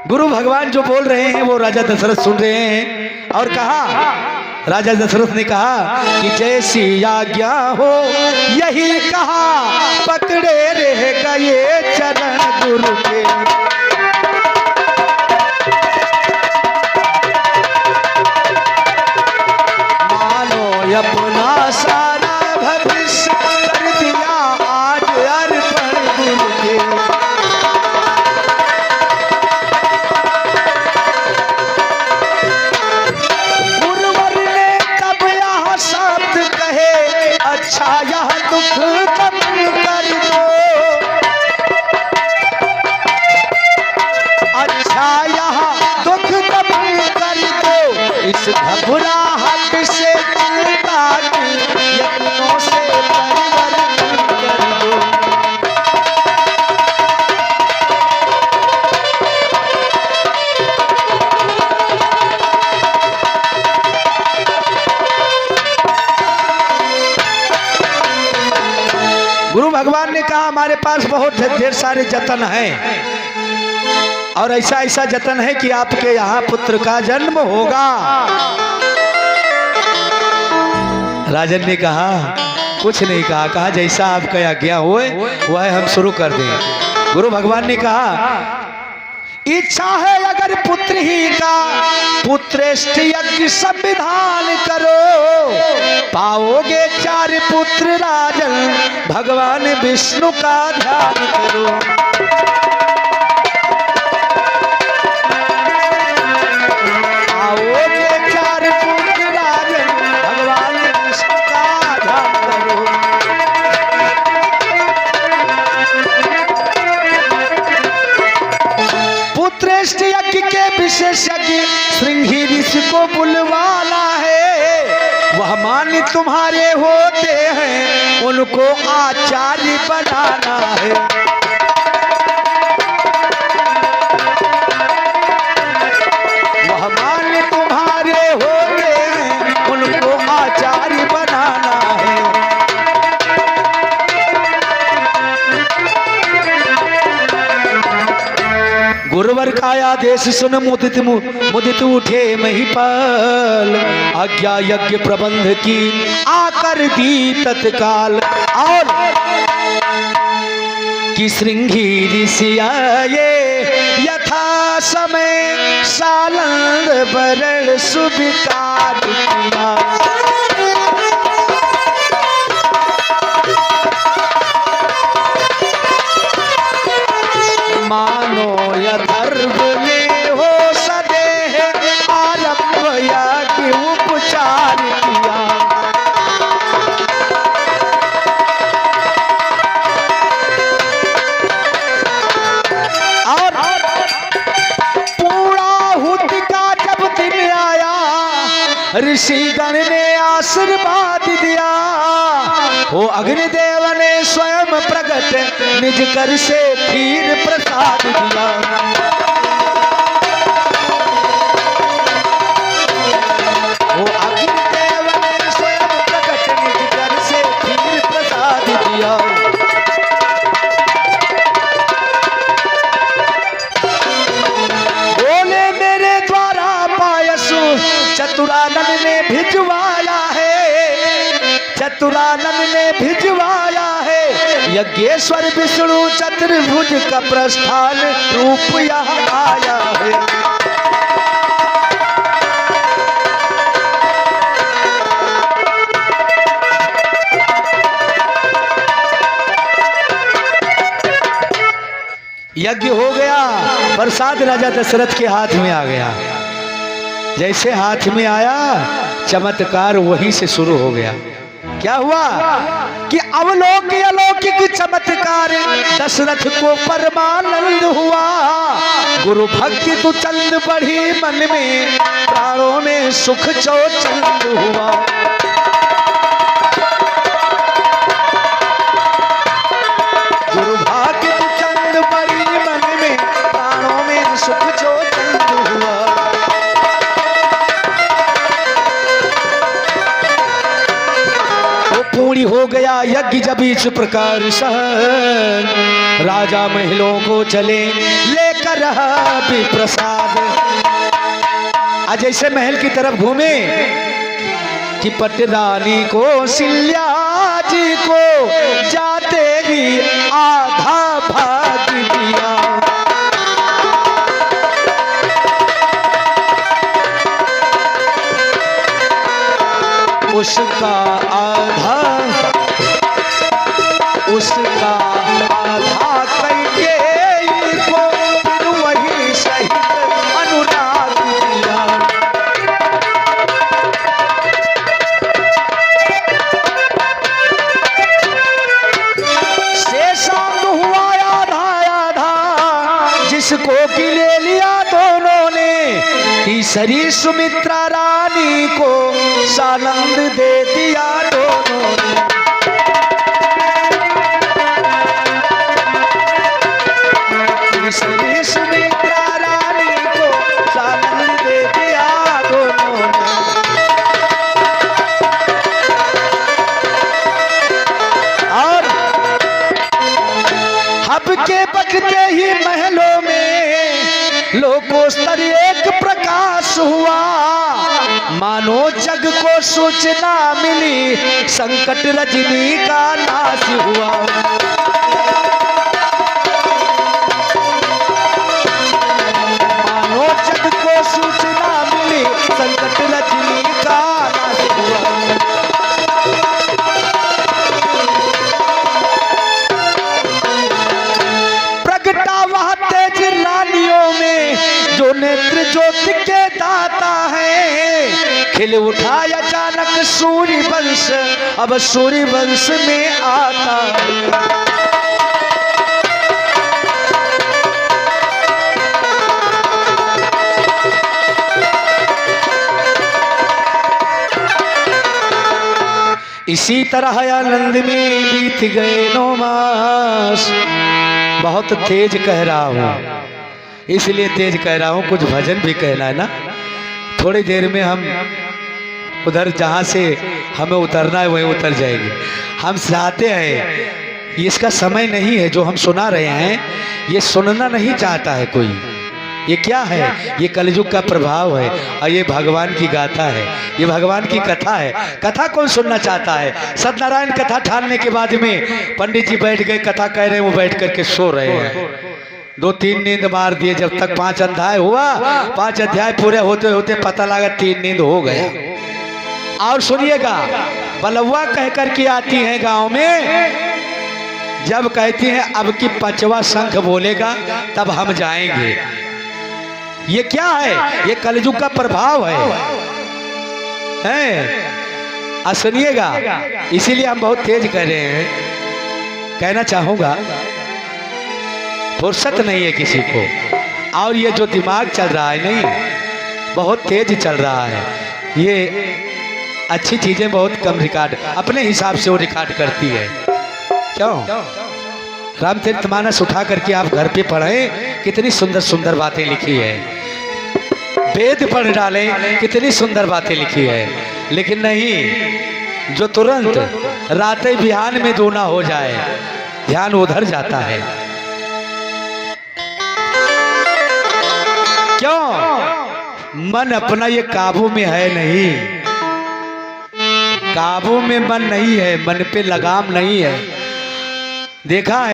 गुरु भगवान जो बोल रहे हैं वो राजा दशरथ सुन रहे हैं और कहा, राजा दशरथ ने कहा कि जैसी आज्ञा हो यही कहा, पकड़े रह गए चरण गुरु के। मानो अपना सारा भविष्य कर दिया आज अर्पण गुरु के। अच्छा यह दुख कम कर दो, अच्छा यह दुख कम कर दो, इस घबराहट से यत्नों से परिवर्तन कर दो। गुरु भगवान ने कहा हमारे पास बहुत ढेर सारे जतन हैं और ऐसा ऐसा जतन है कि आपके यहाँ पुत्र का जन्म होगा। राजन ने कहा कुछ नहीं कहा, कहा जैसा आपका आज्ञा होए वह हम शुरू कर दें। गुरु भगवान ने कहा इच्छा है अगर पुत्र ही का, पुत्रेष्ठ यज्ञ संविधान करो, पाओगे 4 पुत्र राजन, भगवान विष्णु का ध्यान करो। पाओगे 4 पुत्र राजन, भगवान विष्णु का ध्यान करो। पुत्रेष्ठ यज्ञ के विशेषज्ञ श्रृंगी ऋषि को बुलवाना है, वह मान तुम्हारे होते हैं, उनको आचार्य बनाना है। वह मान तुम्हारे होते हैं, उनको आचार्य बनाना है। गुरुवर का आदेश सुन मुदित उठे महिपाल, आज्ञा यज्ञ प्रबंध की आकर दी तत्काल। और कि श्रृंगी ऋषि आए यथा समय, सालंद बरण सुविकार किया। मानो यथर्व में हो सदे आरंभ यज्ञ उपचार किया। और पूर्णाहुति का जब दिन आया, ऋषिगण ने आशीर्वाद दिया, हो अग्निदेव ने स्वयं प्रकट निज कर से खीर प्रसाद दिया। हो अग्निदेव ने स्वयं प्रकट निज कर से खीर प्रसाद दिया। बोले मेरे द्वारा पायस चतुरानन ने भिजवाया है, चतुरानन ने भिजवाया है, यज्ञेश्वर विष्णु चतुर्भुज का प्रस्थान रूप यहाँ आया है। यज्ञ हो गया, प्रसाद राजा दशरथ के हाथ में आ गया। जैसे हाथ में आया चमत्कार वहीं से शुरू हो गया। क्या हुआ कि अवलौकिक अलौकिक चमत्कार दशरथ को परमानंद हुआ। गुरु भक्ति तो चंद बढ़ी मन में, प्राणों में सुख चौचंद हुआ। गुरु भक्ति तो चंद बढ़ी मन में, प्राणों में सुख चौचंद हुआ। पूरी हो गया यज्ञ जब इस प्रकार सहन, राजा महलों को चले लेकर रहा भी प्रसाद। आज ऐसे महल की तरफ घूमे कि पटरानी को सिल्या जी को जाते ही आधा भाग दिया। उसका आधा करके को फिर वही शहीद अनुराग दिया। शेषांग हुआ आधा आधा जिसको कि ले लिया दोनों ने। तीसरी सुमित्रा रानी को सानंद दे दिया दोनों ने। तीसरी सुमित्रा रानी को सानंद दे दिया दोनों ने। और हब के बजते ही महलों में लोकोस्तर एक प्रकाश हुआ। मानो जग को सूचना मिली संकट रजनी का नाश हुआ। मानो जग को सूचना मिली संकट रजनी का नाश हुआ। प्रगटा वह तेज रानियों में जो नेत्र ज्योति के दाता है। खिल उठा अचानक सूर्य वंश अब सूर्य वंश में आता है। इसी तरह आनंद में बीत गए 9 मास। बहुत तेज कह रहा हूँ, इसलिए तेज कह रहा हूँ, कुछ भजन भी कहना है ना। थोड़ी देर में हम उधर जहाँ से हमें उतरना है वहीं उतर जाएंगे। हम चाहते हैं, इसका समय नहीं है जो हम सुना रहे हैं, ये सुनना नहीं चाहता है कोई। ये क्या है? ये कलयुग का प्रभाव है और ये भगवान की गाथा है, ये भगवान की कथा है। कथा कौन सुनना चाहता है? सत्यनारायण कथा ठानने के बाद में पंडित जी बैठ गए, कथा कह रहे हैं, वो बैठ करके सो रहे हैं। 2-3 नींद मार दिए। जब तक 5 अध्याय हुआ, 5 अध्याय पूरे होते होते पता लगा 3 नींद हो गया। और सुनिएगा, बलवा कह करके आती हैं गांव में, जब कहती हैं अब की 5वां शंख बोलेगा तब हम जाएंगे। ये क्या है? ये कलयुग का प्रभाव है। सुनिएगा, इसीलिए हम बहुत तेज कह रहे हैं। कहना चाहूंगा, फुर्सत नहीं है किसी को, और ये जो दिमाग चल रहा है नहीं, बहुत तेज चल रहा है। ये अच्छी चीजें बहुत कम रिकॉर्ड, अपने हिसाब से वो रिकॉर्ड करती है। क्यों? रामचरितमानस उठा करके आप घर पे पढ़ें, कितनी सुंदर सुंदर बातें लिखी है। वेद पढ़ डालें, कितनी सुंदर बातें लिखी है। लेकिन नहीं, जो तुरंत रातें बिहान में दूना हो जाए, ध्यान उधर जाता है। क्यों? मन अपना ये काबू में है नहीं, काबू में मन नहीं है, मन पे लगाम नहीं है। देखा है?